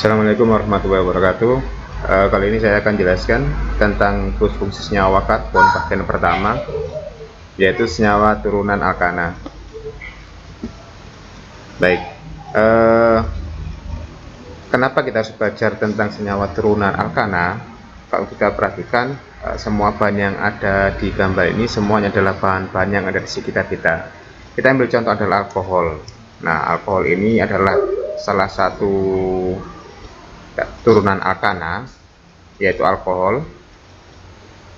Assalamualaikum warahmatullahi wabarakatuh. Kali ini saya akan jelaskan tentang fungsi senyawa karbon bagian pertama, yaitu senyawa turunan alkana. Baik, kenapa kita harus belajar tentang senyawa turunan alkana? Kalau kita perhatikan, semua bahan yang ada di gambar ini semuanya adalah bahan-bahan yang ada di sekitar kita. Kita ambil contoh adalah alkohol. Nah, alkohol ini adalah salah satu turunan alkana, yaitu alkohol.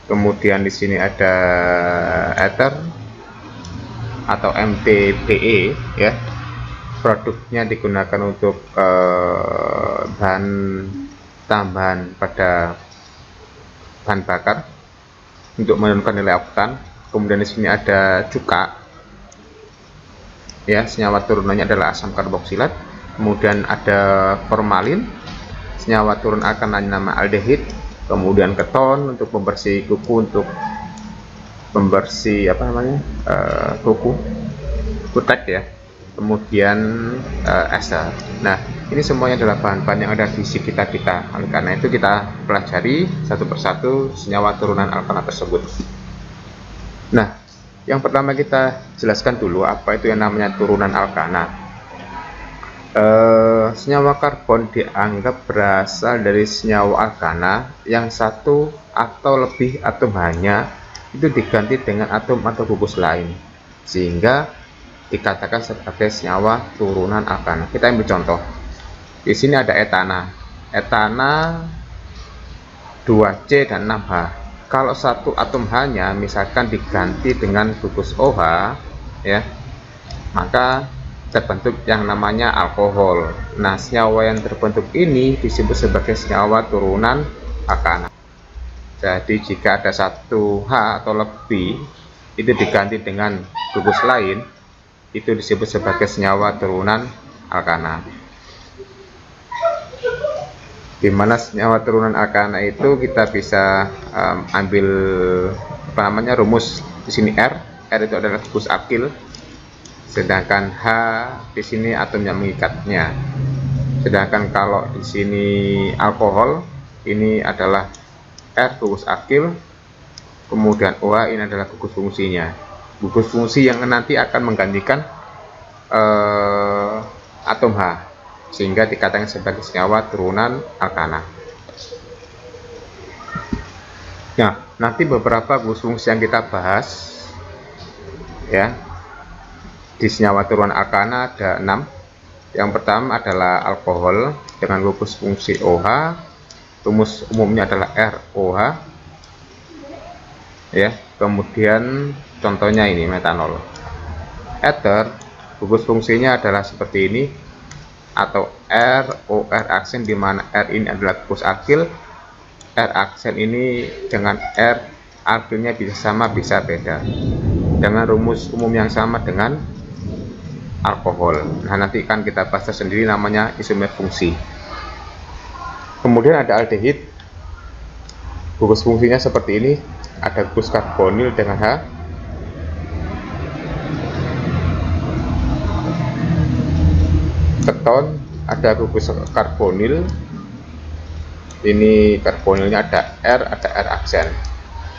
Kemudian di sini ada ether atau MTBE, ya. Produknya digunakan untuk bahan tambahan pada bahan bakar untuk menurunkan nilai oktan. Kemudian di sini ada cuka, ya, senyawa turunannya adalah asam karboksilat. Kemudian ada formalin, senyawa turun alkananya nama aldehid. Kemudian keton untuk pembersih kuku, untuk pembersih kuku, kutek, ya. Kemudian ester. Nah, ini semuanya adalah bahan-bahan yang ada di sekitar kita. Oleh karena itu kita pelajari satu persatu senyawa turunan alkana tersebut. Nah, yang pertama kita jelaskan dulu apa itu yang namanya turunan alkana. Senyawa karbon dianggap berasal dari senyawa alkana yang satu atau lebih atom hanya itu diganti dengan atom atau gugus lain, sehingga dikatakan sebagai senyawa turunan alkana. Kita ambil contoh. Di sini ada etana. Etana 2C dan 6H. Kalau satu atom hanya misalkan diganti dengan gugus OH, ya, maka terbentuk yang namanya alkohol. Nah, senyawa yang terbentuk ini disebut sebagai senyawa turunan alkana. Jadi jika ada satu H atau lebih itu diganti dengan gugus lain, itu disebut sebagai senyawa turunan alkana. Di mana senyawa turunan alkana itu kita bisa ambil rumus. Di sini R itu adalah gugus akil, sedangkan H di sini atom yang mengikatnya. Sedangkan kalau di sini alkohol, ini adalah R gugus akil, kemudian OH ini adalah gugus fungsinya. Gugus fungsi yang nanti akan menggantikan atom H, sehingga dikatakan sebagai senyawa turunan alkana. Nah, nanti beberapa gugus fungsi yang kita bahas, ya. Di senyawa turunan alkana ada 6. Yang pertama adalah alkohol dengan gugus fungsi OH. Rumus umumnya adalah ROH, ya. Kemudian contohnya ini metanol. Ether gugus fungsinya adalah seperti ini, atau ROR aksen, di mana R ini adalah gugus akil. R aksen ini dengan R akilnya bisa sama bisa beda, dengan rumus umum yang sama dengan alkohol. Nah, nanti kan kita bahas sendiri, namanya isomer fungsi. Kemudian ada aldehid. Gugus fungsinya seperti ini, ada gugus karbonil dengan H. Keton ada gugus karbonil. Ini karbonilnya ada R aksen.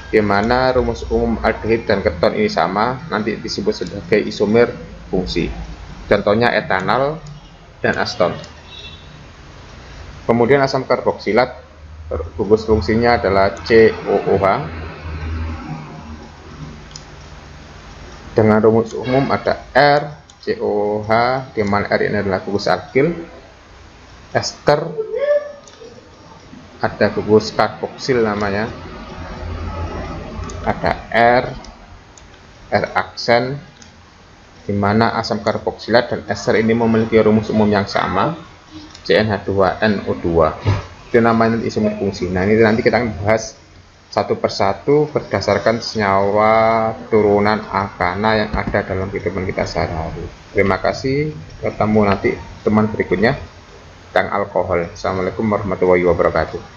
Di mana rumus umum aldehid dan keton ini sama, nanti disebut sebagai isomer fungsi. Contohnya etanol dan aston. Kemudian asam karboksilat, gugus fungsinya adalah COOH. Dengan rumus umum ada R COH, di mana R ini adalah gugus alkil. Ester ada gugus karboksil namanya, ada R aksen, di mana asam karboksilat dan ester ini memiliki rumus umum yang sama, CnH2nO2. Itu namanya isomer fungsi. Nah, ini nanti kita akan bahas satu persatu berdasarkan senyawa turunan alkana yang ada dalam kehidupan kita sehari-hari. Terima kasih, ketemu nanti teman berikutnya tentang alkohol. Assalamualaikum warahmatullahi wabarakatuh.